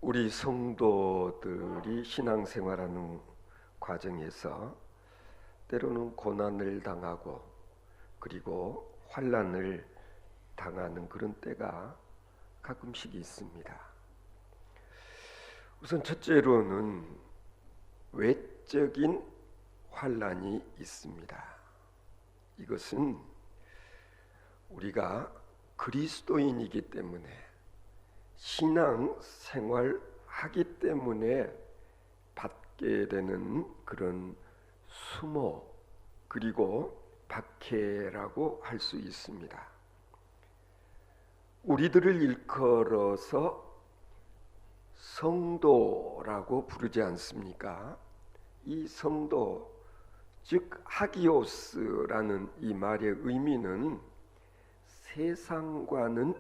우리 성도들이 신앙생활하는 과정에서 때로는 고난을 당하고 그리고 환난을 당하는 그런 때가 가끔씩 있습니다. 우선 첫째로는 외적인 환난이 있습니다. 이것은 우리가 그리스도인이기 때문에 신앙 생활하기 때문에 받게 되는 그런 수모 그리고 박해라고 할 수 있습니다. 우리들을 일컬어서 성도라고 부르지 않습니까? 이 성도, 즉 하기오스라는 이 말의 의미는 세상과는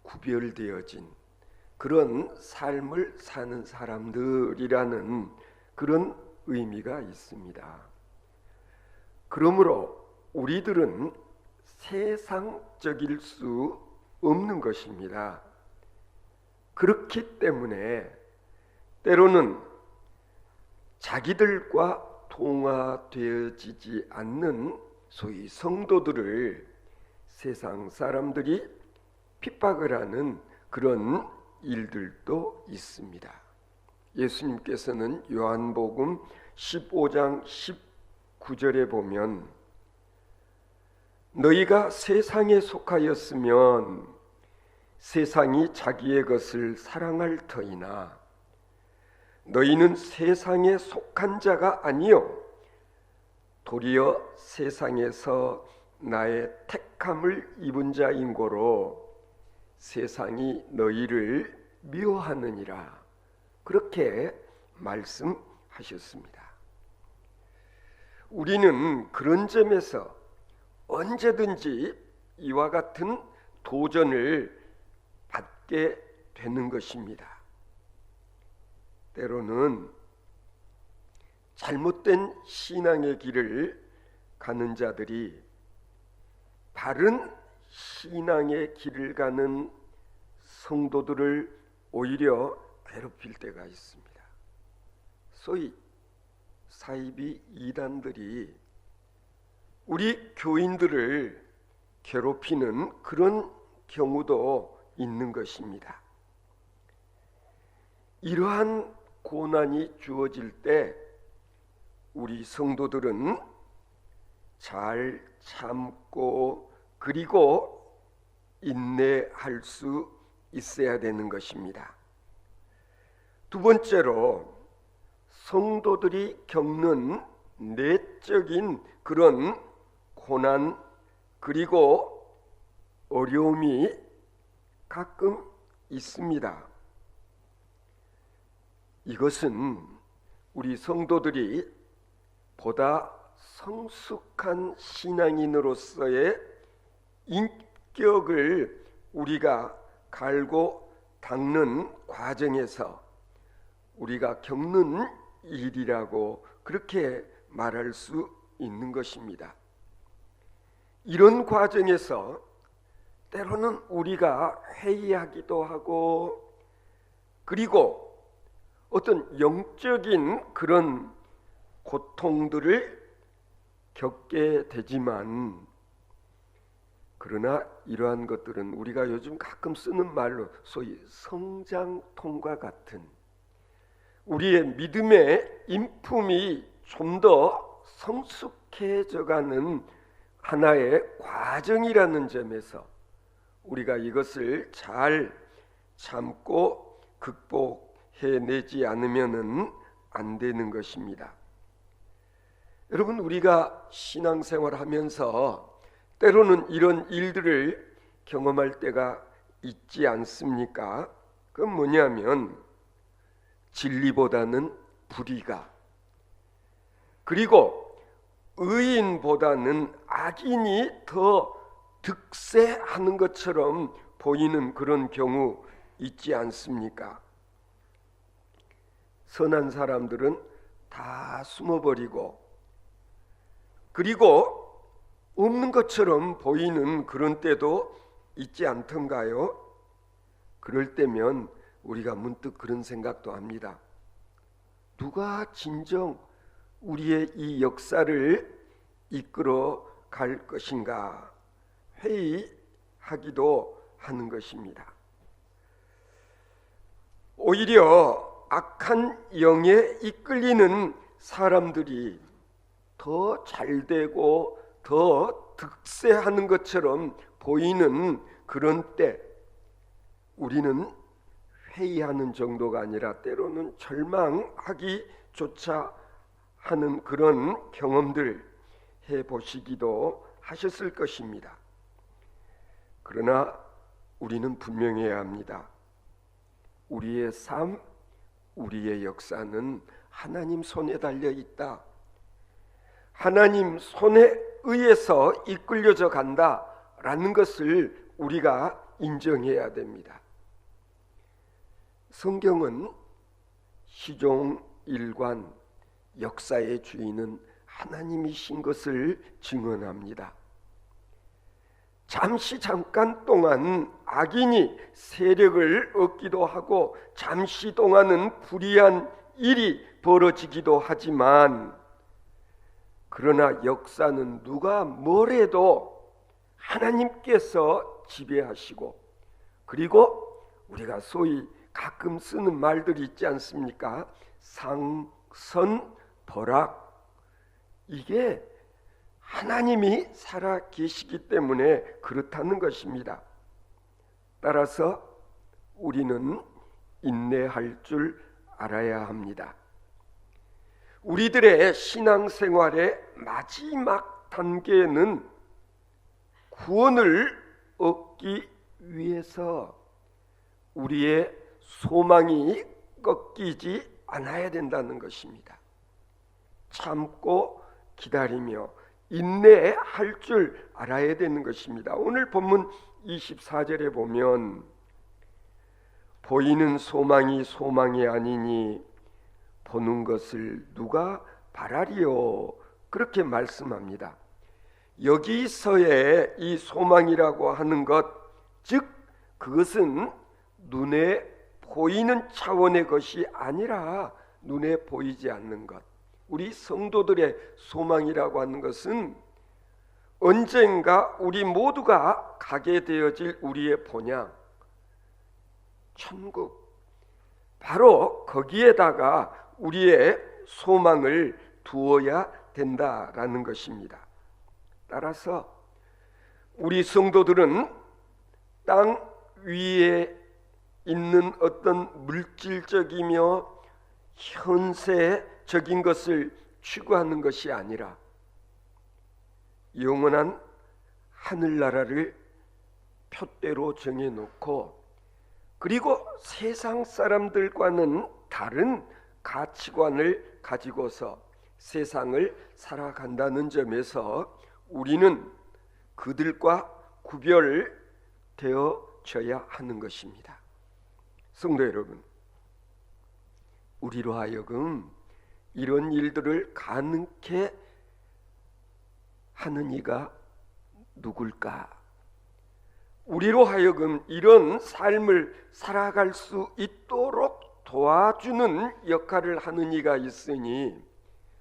구별되어진 그런 삶을 사는 사람들이라는 그런 의미가 있습니다. 그러므로 우리들은 세상적일 수 없는 것입니다. 그렇기 때문에 때로는 자기들과 동화되어지지 않는 소위 성도들을 세상 사람들이 핍박을 하는 그런 일들도 있습니다. 예수님께서는 요한복음 15장 19절에 보면 너희가 세상에 속하였으면 세상이 자기의 것을 사랑할 터이나 너희는 세상에 속한 자가 아니요 도리어 세상에서 나의 택함을 입은 자인 고로 세상이 너희를 미워하느니라 그렇게 말씀하셨습니다. 우리는 그런 점에서 언제든지 이와 같은 도전을 받게 되는 것입니다. 때로는 잘못된 신앙의 길을 가는 자들이 바른 신앙의 길을 가는 성도들을 오히려 괴롭힐 때가 있습니다. 소위 사이비 이단들이 우리 교인들을 괴롭히는 그런 경우도 있는 것입니다. 이러한 고난이 주어질 때 우리 성도들은 잘 참고 그리고 인내할 수 있어야 되는 것입니다. 두 번째로 성도들이 겪는 내적인 그런 고난 그리고 어려움이 가끔 있습니다. 이것은 우리 성도들이 보다 성숙한 신앙인으로서의 인격을 우리가 갈고 닦는 과정에서 우리가 겪는 일이라고 그렇게 말할 수 있는 것입니다. 이런 과정에서 때로는 우리가 회의하기도 하고 그리고 어떤 영적인 그런 고통들을 겪게 되지만 그러나 이러한 것들은 우리가 요즘 가끔 쓰는 말로 소위 성장통과 같은 우리의 믿음의 인품이 좀 더 성숙해져가는 하나의 과정이라는 점에서 우리가 이것을 잘 참고 극복해내지 않으면은 안 되는 것입니다. 여러분, 우리가 신앙생활하면서 때로는 이런 일들을 경험할 때가 있지 않습니까? 그건 뭐냐면 진리보다는 불의가 그리고 의인보다는 악인이 더 득세하는 것처럼 보이는 그런 경우 있지 않습니까? 선한 사람들은 다 숨어버리고 그리고 없는 것처럼 보이는 그런 때도 있지 않던가요? 그럴 때면 우리가 문득 그런 생각도 합니다. 누가 진정 우리의 이 역사를 이끌어 갈 것인가 회의하기도 하는 것입니다. 오히려 악한 영에 이끌리는 사람들이 더 잘되고 더 득세하는 것처럼 보이는 그런 때 우리는 회의하는 정도가 아니라 때로는 절망하기조차 하는 그런 경험들 해보시기도 하셨을 것입니다. 그러나 우리는 분명해야 합니다. 우리의 삶, 우리의 역사는 하나님 손에 달려 있다. 하나님 손에 의해서 이끌려져 간다라는 것을 우리가 인정해야 됩니다. 성경은 시종일관 역사의 주인은 하나님이신 것을 증언합니다. 잠깐 동안 악인이 세력을 얻기도 하고 잠시 동안은 불의한 일이 벌어지기도 하지만 그러나 역사는 누가 뭐래도 하나님께서 지배하시고 그리고 우리가 소위 가끔 쓰는 말들이 있지 않습니까? 상선벌악, 이게 하나님이 살아 계시기 때문에 그렇다는 것입니다. 따라서 우리는 인내할 줄 알아야 합니다. 우리들의 신앙생활의 마지막 단계는 구원을 얻기 위해서 우리의 소망이 꺾이지 않아야 된다는 것입니다. 참고 기다리며 인내할 줄 알아야 되는 것입니다. 오늘 본문 24절에 보면 보이는 소망이 소망이 아니니 보는 것을 누가 바라리요, 그렇게 말씀합니다. 여기서의 이 소망이라고 하는 것, 즉 그것은 눈에 보이는 차원의 것이 아니라 눈에 보이지 않는 것. 우리 성도들의 소망이라고 하는 것은 언젠가 우리 모두가 가게 되어질 우리의 본향, 천국, 바로 거기에다가 우리의 소망을 두어야 된다라는 것입니다. 따라서 우리 성도들은 땅 위에 있는 어떤 물질적이며 현세적인 것을 추구하는 것이 아니라 영원한 하늘나라를 표대로 정해놓고 그리고 세상 사람들과는 다른 가치관을 가지고서 세상을 살아간다는 점에서 우리는 그들과 구별되어져야 하는 것입니다. 성도 여러분, 우리로 하여금 이런 일들을 가능케 하는 이가 누굴까? 우리로 하여금 이런 삶을 살아갈 수 있도록 도와주는 역할을 하는 이가 있으니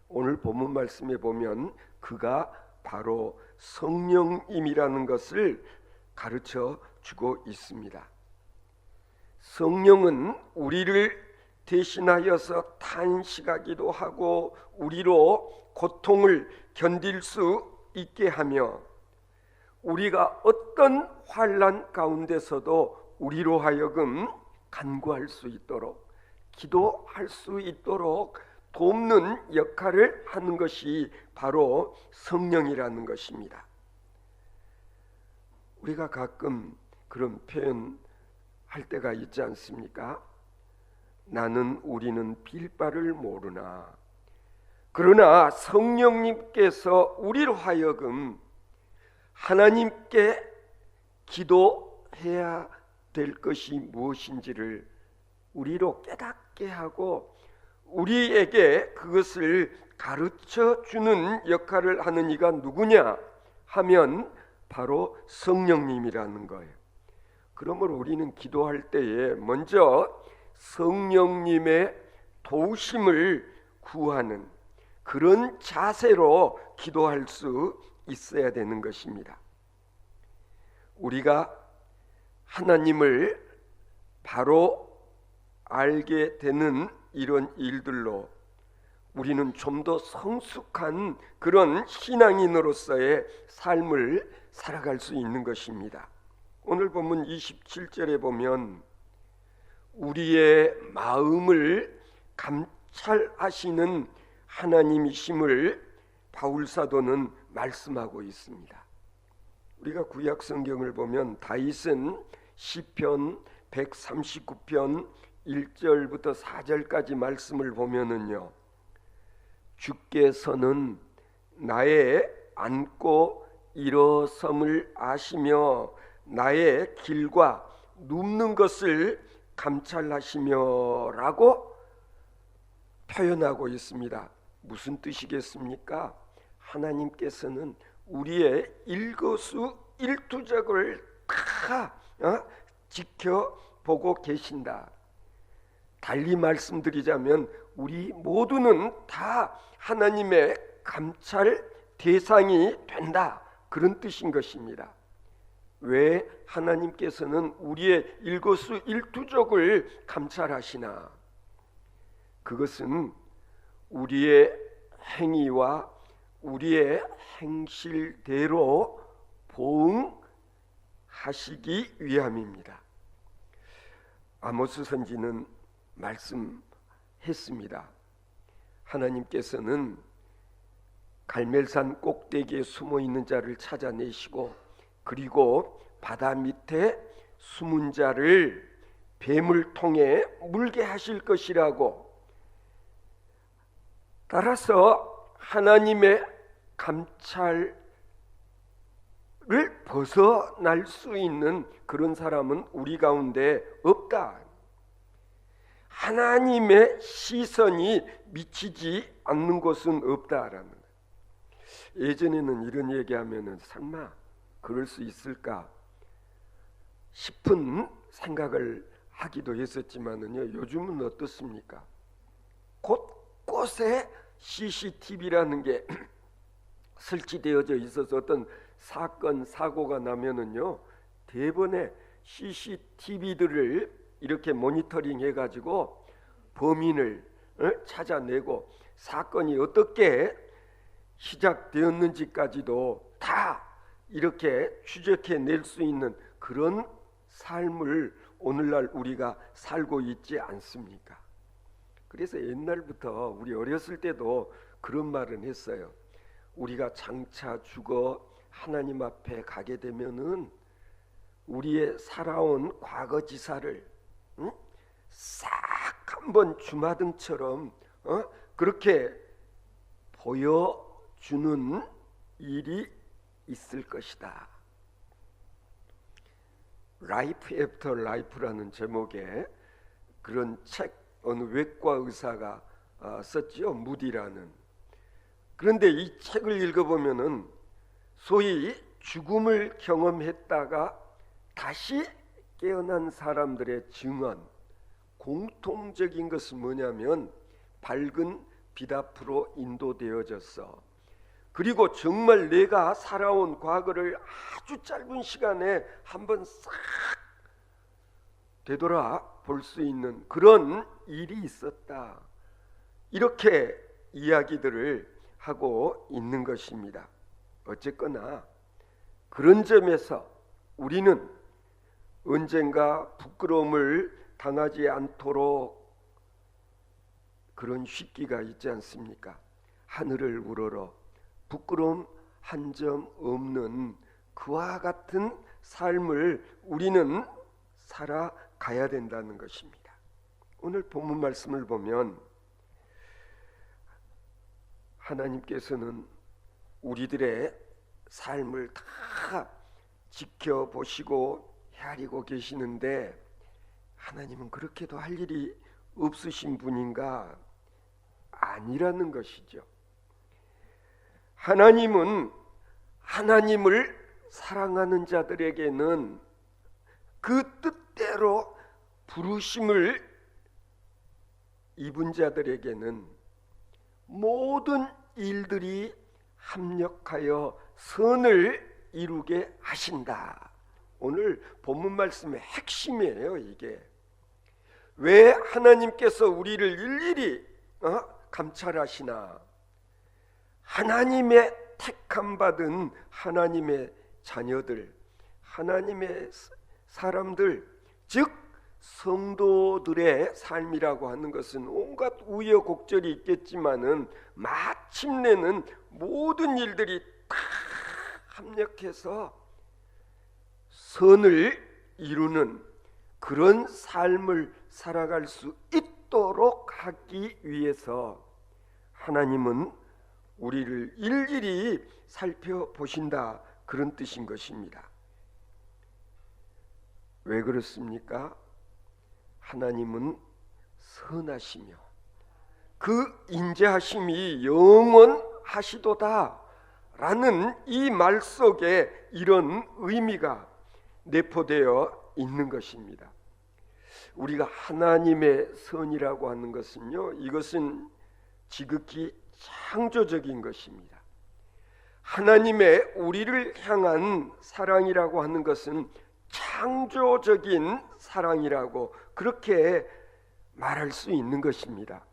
오늘 본문 말씀에 보면 그가 바로 성령임이라는 것을 가르쳐 주고 있습니다. 성령은 우리를 대신하여서 탄식하기도 하고 우리로 고통을 견딜 수 있게 하며 우리가 어떤 환난 가운데서도 우리로 하여금 간구할 수 있도록 기도할 수 있도록 돕는 역할을 하는 것이 바로 성령이라는 것입니다. 우리가 가끔 그런 표현 할 때가 있지 않습니까? 나는 우리는 빌 바를 모르나 그러나 성령님께서 우리로 하여금 하나님께 기도해야 될 것이 무엇인지를 우리로 깨닫게 하고 우리에게 그것을 가르쳐 주는 역할을 하는 이가 누구냐 하면 바로 성령님이라는 거예요. 그러므로 우리는 기도할 때에 먼저 성령님의 도우심을 구하는 그런 자세로 기도할 수 있어야 되는 것입니다. 우리가 하나님을 바로 알게 되는 이런 일들로 우리는 좀 더 성숙한 그런 신앙인으로서의 삶을 살아갈 수 있는 것입니다. 오늘 본문 27절에 보면 우리의 마음을 감찰하시는 하나님이심을 바울 사도는 말씀하고 있습니다. 우리가 구약 성경을 보면 다윗은 시편 139편 1절부터 4절까지 말씀을 보면은요, 주께서는 나의 앉고 일어섬을 아시며 나의 길과 눕는 것을 감찰하시며 라고 표현하고 있습니다. 무슨 뜻이겠습니까? 하나님께서는 우리의 일거수일투족을 다 지켜보고 계신다. 달리 말씀드리자면 우리 모두는 다 하나님의 감찰 대상이 된다, 그런 뜻인 것입니다. 왜 하나님께서는 우리의 일거수일투족을 감찰하시나? 그것은 우리의 행위와 우리의 행실대로 보응하시기 위함입니다. 아모스 선지는 말씀했습니다. 하나님께서는 갈멜산 꼭대기에 숨어 있는 자를 찾아내시고 그리고 바다 밑에 숨은 자를 뱀을 통해 물게 하실 것이라고, 따라서 하나님의 감찰을 벗어날 수 있는 그런 사람은 우리 가운데 없다. 하나님의 시선이 미치지 않는 곳은 없다라는 거예요. 예전에는 이런 얘기하면은 설마 그럴 수 있을까 싶은 생각을 하기도 했었지만은요, 요즘은 어떻습니까? 곳곳에 CCTV라는 게 설치되어져 있어서 어떤 사건 사고가 나면은요, 대번에 CCTV들을 이렇게 모니터링 해가지고 범인을 찾아내고 사건이 어떻게 시작되었는지까지도 다 이렇게 추적해낼 수 있는 그런 삶을 오늘날 우리가 살고 있지 않습니까? 그래서 옛날부터 우리 어렸을 때도 그런 말은 했어요. 우리가 장차 죽어 하나님 앞에 가게 되면은 우리의 살아온 과거지사를 싹 한번 주마등처럼 그렇게 보여주는 일이 있을 것이다. 라이프 애프터 라이프라는 제목의 그런 책 어느 외과 의사가 썼죠. 무디라는. 그런데 이 책을 읽어보면은 소위 죽음을 경험했다가 다시 깨어난 사람들의 증언, 공통적인 것은 뭐냐면 밝은 빛 앞으로 인도되어졌어. 그리고 정말 내가 살아온 과거를 아주 짧은 시간에 한번 싹 되돌아볼 수 있는 그런 일이 있었다. 이렇게 이야기들을 하고 있는 것입니다. 어쨌거나 그런 점에서 우리는 언젠가 부끄러움을 당하지 않도록 그런 쉽기가 있지 않습니까? 하늘을 우러러 부끄러움 한 점 없는 그와 같은 삶을 우리는 살아가야 된다는 것입니다. 오늘 본문 말씀을 보면 하나님께서는 우리들의 삶을 다 지켜보시고 헤아리고 계시는데 하나님은 그렇게도 할 일이 없으신 분인가? 아니라는 것이죠. 하나님은 하나님을 사랑하는 자들에게는 그 뜻대로 부르심을 입은 자들에게는 모든 일들이 합력하여 선을 이루게 하신다. 오늘 본문 말씀의 핵심이에요. 이게 왜 하나님께서 우리를 일일이 감찰하시나? 하나님의 택함 받은 하나님의 자녀들, 하나님의 사람들, 즉 성도들의 삶이라고 하는 것은 온갖 우여곡절이 있겠지만은 마침내는 모든 일들이 다 합력해서 선을 이루는 그런 삶을 살아갈 수 있도록 하기 위해서 하나님은 우리를 일일이 살펴보신다, 그런 뜻인 것입니다. 왜 그렇습니까? 하나님은 선하시며 그 인자하심이 영원하시도다 라는 이 말 속에 이런 의미가 내포되어 있는 것입니다. 우리가 하나님의 선이라고 하는 것은요, 이것은 지극히 창조적인 것입니다. 하나님의 우리를 향한 사랑이라고 하는 것은 창조적인 사랑이라고 그렇게 말할 수 있는 것입니다.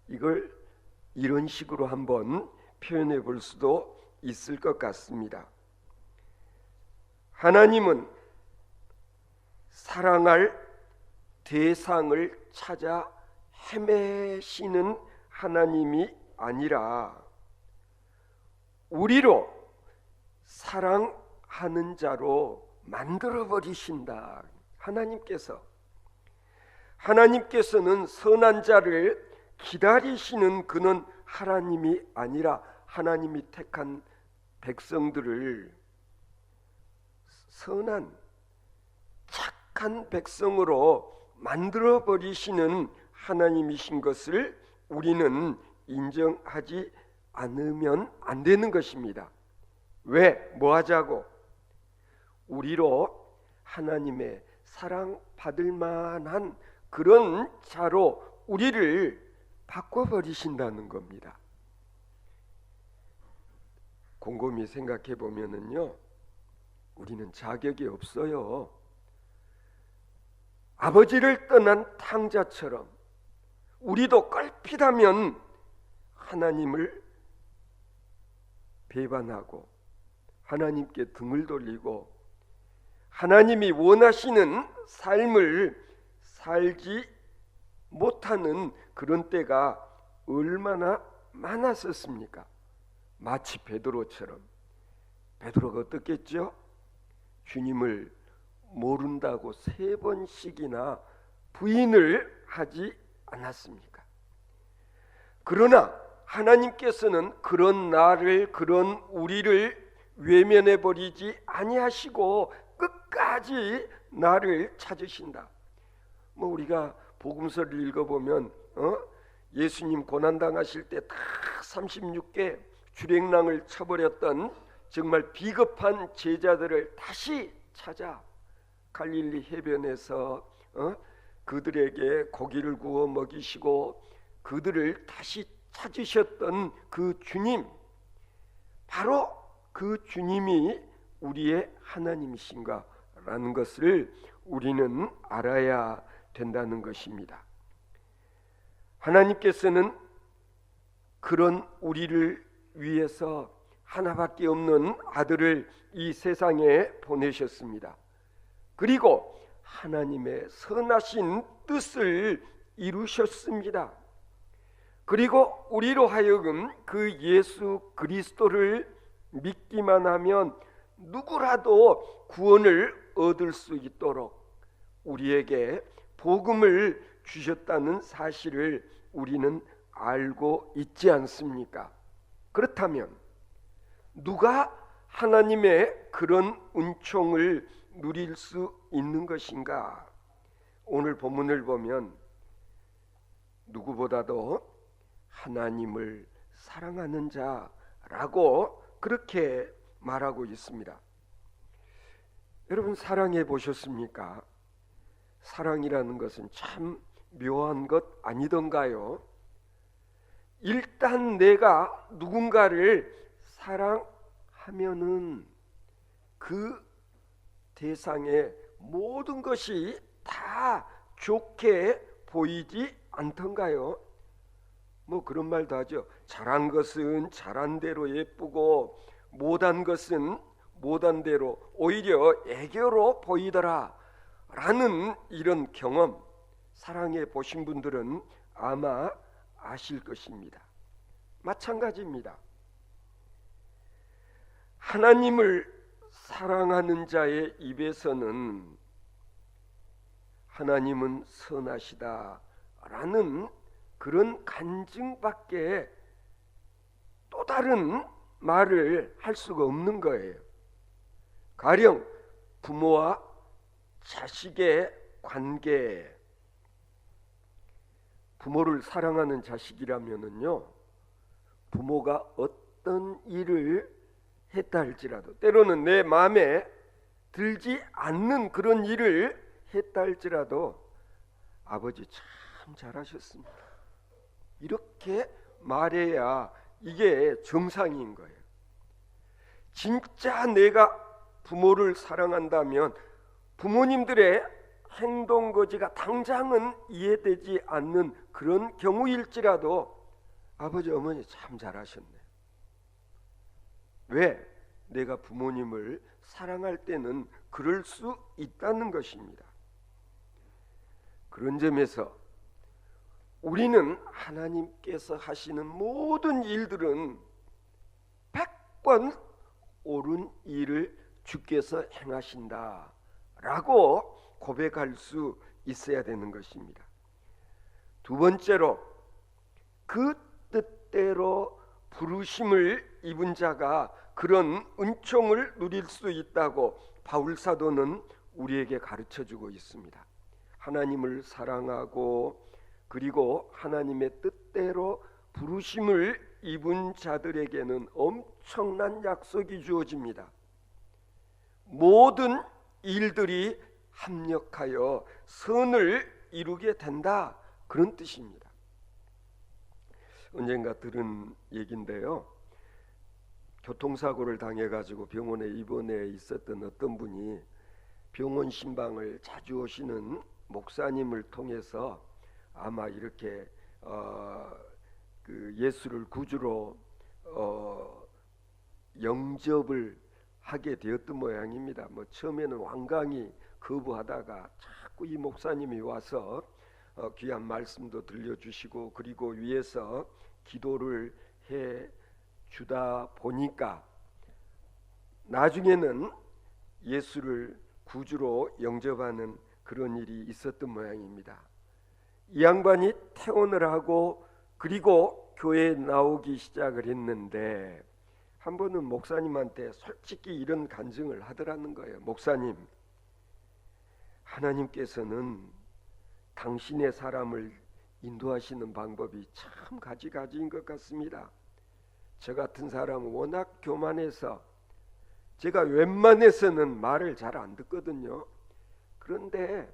이걸 이런 식으로 한번 표현해 볼 수도 있을 것 같습니다. 하나님은 사랑할 대상을 찾아 헤매시는 하나님이 아니라 우리로 사랑하는 자로 만들어 버리신다. 하나님께서는 선한 자를 기다리시는 그는 하나님이 아니라 하나님이 택한 백성들을 선한 착한 백성으로 만들어 버리시는 하나님이신 것을 우리는 인정하지 않으면 안 되는 것입니다. 왜? 뭐 하자고? 우리로 하나님의 사랑받을 만한 그런 자로 우리를 바꿔버리신다는 겁니다. 곰곰이 생각해 보면은요, 우리는 자격이 없어요. 아버지를 떠난 탕자처럼 우리도 껄핏하면 하나님을 배반하고 하나님께 등을 돌리고 하나님이 원하시는 삶을 살지 못하는 그런 때가 얼마나 많았었습니까? 마치 베드로처럼. 베드로가 어떻겠죠? 주님을 모른다고 3번씩이나 부인을 하지 않았습니까? 그러나 하나님께서는 그런 나를, 그런 우리를 외면해 버리지 아니하시고 끝까지 나를 찾으신다. 우리가 복음서를 읽어보면 예수님 고난당하실 때 다 36개 주랭랑을 쳐버렸던 정말 비겁한 제자들을 다시 찾아 갈릴리 해변에서 그들에게 고기를 구워 먹이시고 그들을 다시 찾으셨던 그 주님, 바로 그 주님이 우리의 하나님이신가라는 것을 우리는 알아야 된다는 것입니다. 하나님께서는 그런 우리를 위해서 하나밖에 없는 아들을 이 세상에 보내셨습니다. 그리고 하나님의 선하신 뜻을 이루셨습니다. 그리고 우리로 하여금 그 예수 그리스도를 믿기만 하면 누구라도 구원을 얻을 수 있도록 우리에게 복음을 주셨다는 사실을 우리는 알고 있지 않습니까? 그렇다면 누가 하나님의 그런 은총을 누릴 수 있는 것인가? 오늘 본문을 보면 누구보다도 하나님을 사랑하는 자라고 그렇게 말하고 있습니다. 여러분, 사랑해 보셨습니까? 사랑이라는 것은 참 묘한 것 아니던가요? 일단 내가 누군가를 사랑하면은 그 대상의 모든 것이 다 좋게 보이지 않던가요? 뭐 그런 말도 하죠. 잘한 것은 잘한 대로 예쁘고 못한 것은 못한 대로 오히려 애교로 보이더라 라는 이런 경험 사랑해 보신 분들은 아마 아실 것입니다. 마찬가지입니다. 하나님을 사랑하는 자의 입에서는 하나님은 선하시다 라는 그런 간증밖에 또 다른 말을 할 수가 없는 거예요. 가령 부모와 자식의 관계, 부모를 사랑하는 자식이라면은요, 부모가 어떤 일을 했다 할지라도, 때로는 내 마음에 들지 않는 그런 일을 했다 할지라도 아버지 참 잘하셨습니다, 이렇게 말해야 이게 정상인 거예요. 진짜 내가 부모를 사랑한다면 부모님들의 행동 거지가 당장은 이해되지 않는 그런 경우일지라도 아버지 어머니 참 잘하셨네. 왜? 내가 부모님을 사랑할 때는 그럴 수 있다는 것입니다. 그런 점에서 우리는 하나님께서 하시는 모든 일들은 100번 옳은 일을 주께서 행하신다 라고 고백할 수 있어야 되는 것입니다. 두 번째로, 그 뜻대로 부르심을 입은 자가 그런 은총을 누릴 수 있다고 바울 사도는 우리에게 가르쳐주고 있습니다. 하나님을 사랑하고 그리고 하나님의 뜻대로 부르심을 입은 자들에게는 엄청난 약속이 주어집니다. 모든 일들이 합력하여 선을 이루게 된다, 그런 뜻입니다. 언젠가 들은 얘기인데요, 교통사고를 당해가지고 병원에 입원해 있었던 어떤 분이 병원 신방을 자주 오시는 목사님을 통해서 아마 이렇게 그 예수를 구주로 영접을 하게 되었던 모양입니다. 뭐 처음에는 완강히 거부하다가 자꾸 이 목사님이 와서 귀한 말씀도 들려주시고 그리고 위에서 기도를 해 주다 보니까 나중에는 예수를 구주로 영접하는 그런 일이 있었던 모양입니다. 이 양반이 퇴원을 하고 그리고 교회에 나오기 시작을 했는데 한 번은 목사님한테 솔직히 이런 간증을 하더라는 거예요. 목사님, 하나님께서는 당신의 사람을 인도하시는 방법이 참 가지가지인 것 같습니다. 저 같은 사람은 워낙 교만해서 제가 웬만해서는 말을 잘 안 듣거든요. 그런데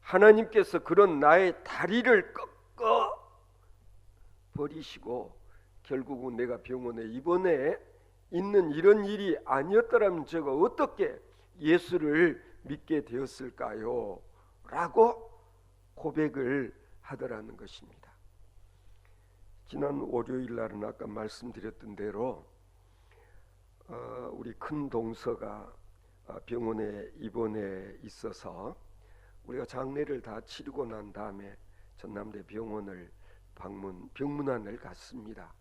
하나님께서 그런 나의 다리를 꺾어 버리시고 결국은 내가 병원에 입원해 있는 이런 일이 아니었더라면 제가 어떻게 예수를 믿게 되었을까요? 라고 고백을 하더라는 것입니다. 지난 월요일 날은 아까 말씀드렸던 대로 우리 큰 동서가 병원에 입원해 있어서 우리가 장례를 다 치르고 난 다음에 전남대 병원을 병문안을 갔습니다.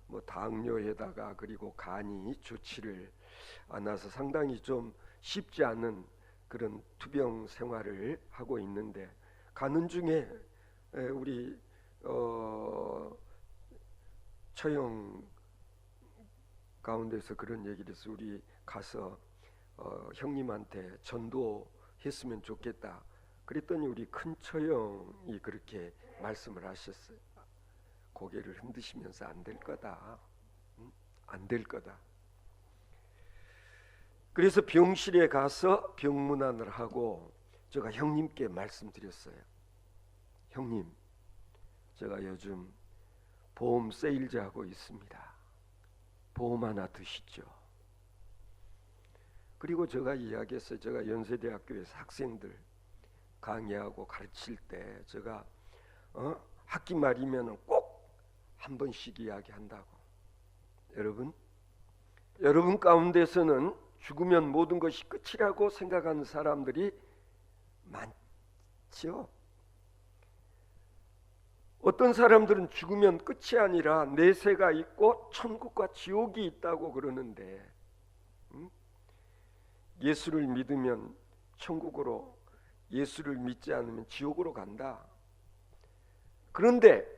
뭐 당뇨에다가 그리고 간이 좋지를 않아서 상당히 좀 쉽지 않은 그런 투병 생활을 하고 있는데 가는 중에 우리 처형 가운데서 그런 얘기를 해서 우리 가서 형님한테 전도했으면 좋겠다 그랬더니 우리 큰 처형이 그렇게 말씀을 하셨어요. 고개를 흔드시면서 안 될 거다, 안 될 거다. 그래서 병실에 가서 병문안을 하고 제가 형님께 말씀드렸어요. 형님, 제가 요즘 보험 세일즈 하고 있습니다. 보험 하나 드시죠. 그리고 제가 이야기했어요. 제가 연세대학교에서 학생들 강의하고 가르칠 때 제가 학기 말이면 꼭 한 번씩 이야기한다고. 여러분 가운데서는 죽으면 모든 것이 끝이라고 생각하는 사람들이 많죠. 어떤 사람들은 죽으면 끝이 아니라 내세가 있고 천국과 지옥이 있다고 그러는데, 예수를 믿으면 천국으로, 예수를 믿지 않으면 지옥으로 간다. 그런데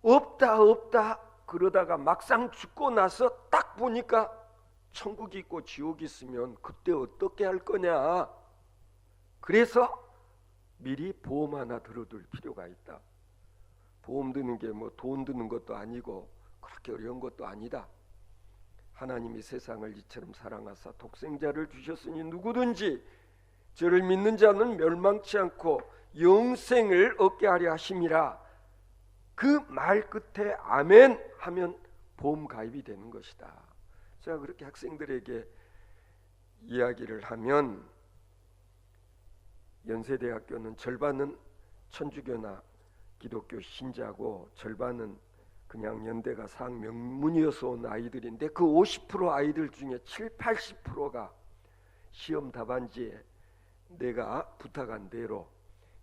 없다 그러다가 막상 죽고 나서 딱 보니까 천국이 있고 지옥이 있으면 그때 어떻게 할 거냐. 그래서 미리 보험 하나 들어둘 필요가 있다. 보험 드는 게 뭐 돈 드는 것도 아니고 그렇게 어려운 것도 아니다. 하나님이 세상을 이처럼 사랑하사 독생자를 주셨으니 누구든지 저를 믿는 자는 멸망치 않고 영생을 얻게 하려 하심이라. 그 말 끝에 아멘 하면 보험 가입이 되는 것이다. 제가 그렇게 학생들에게 이야기를 하면 연세대학교는 절반은 천주교나 기독교 신자고 절반은 그냥 연대가 상 명문이어서 온 아이들인데 그 50% 아이들 중에 70-80%가 시험 답안지에 내가 부탁한 대로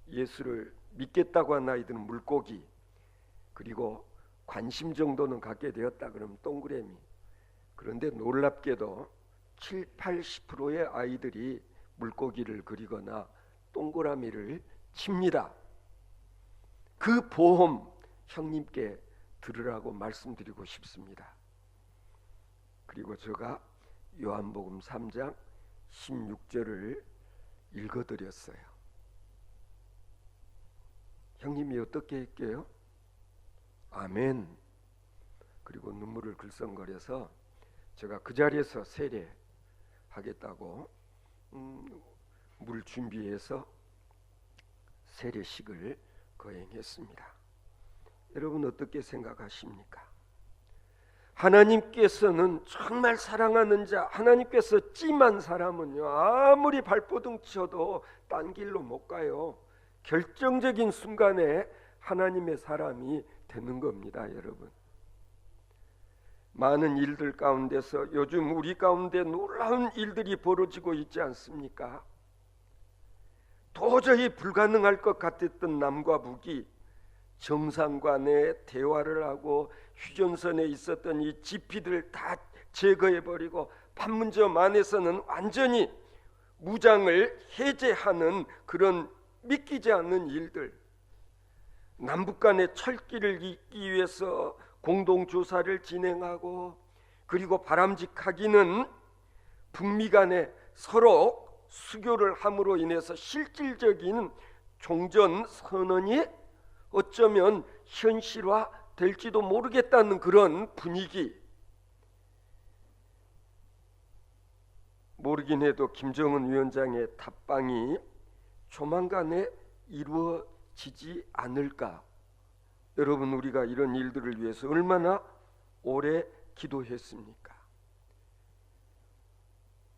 예수를 믿겠다고 한 아이들은 물고기, 그리고 관심 정도는 갖게 되었다 그러면 동그라미. 그런데 놀랍게도 70-80%의 아이들이 물고기를 그리거나 동그라미를 칩니다. 그 보험 형님께 들으라고 말씀드리고 싶습니다. 그리고 제가 요한복음 3장 16절을 읽어드렸어요. 형님이 어떻게 할게요? 아멘. 그리고 눈물을 글썽거려서 제가 그 자리에서 세례하겠다고 물 준비해서 세례식을 거행했습니다. 여러분 어떻게 생각하십니까? 하나님께서는 정말 사랑하는 자, 하나님께서 찜한 사람은요 아무리 발버둥 쳐도 딴 길로 못 가요. 결정적인 순간에 하나님의 사람이 되는 겁니다. 여러분, 많은 일들 가운데서 요즘 우리 가운데 놀라운 일들이 벌어지고 있지 않습니까? 도저히 불가능할 것 같았던 남과 북이 정상간에 대화를 하고 휴전선에 있었던 이 지피들 다 제거해버리고 판문점 안에서는 완전히 무장을 해제하는 그런 믿기지 않는 일들, 남북 간의 철길을 잇기 위해서 공동조사를 진행하고, 그리고 바람직하기는 북미 간에 서로 수교를 함으로 인해서 실질적인 종전 선언이 어쩌면 현실화 될지도 모르겠다는 그런 분위기. 모르긴 해도 김정은 위원장의 답방이 조만간에 이루어지지 않을까. 여러분, 우리가 이런 일들을 위해서 얼마나 오래 기도했습니까?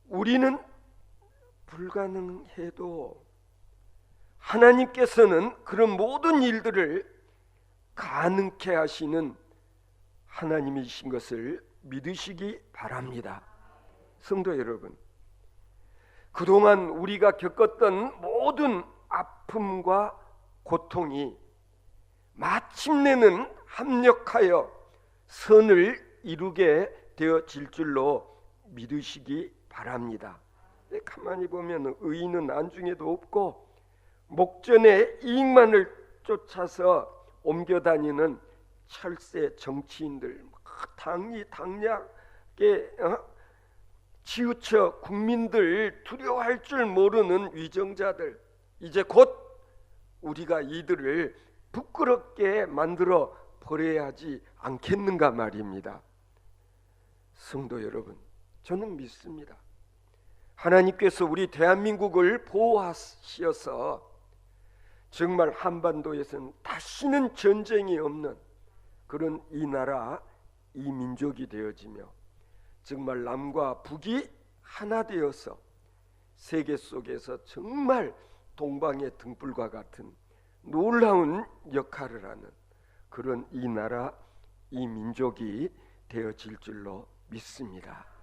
우리는 불가능해도 하나님께서는 그런 모든 일들을 가능케 하시는 하나님이신 것을 믿으시기 바랍니다. 성도 여러분, 그동안 우리가 겪었던 모든 아픔과 고통이 마침내는 합력하여 선을 이루게 되어질 줄로 믿으시기 바랍니다. 가만히 보면 의인은 안중에도 없고 목전의 이익만을 쫓아서 옮겨다니는 철새 정치인들, 당략에 치우쳐 국민들 두려워할 줄 모르는 위정자들, 이제 곧 우리가 이들을 부끄럽게 만들어 버려야 하지 않겠는가 말입니다. 성도 여러분, 저는 믿습니다. 하나님께서 우리 대한민국을 보호하시어서 정말 한반도에서는 다시는 전쟁이 없는 그런 이 나라, 이 민족이 되어지며 정말 남과 북이 하나 되어서 세계 속에서 정말 동방의 등불과 같은 놀라운 역할을 하는 그런 이 나라, 이 민족이 되어질 줄로 믿습니다.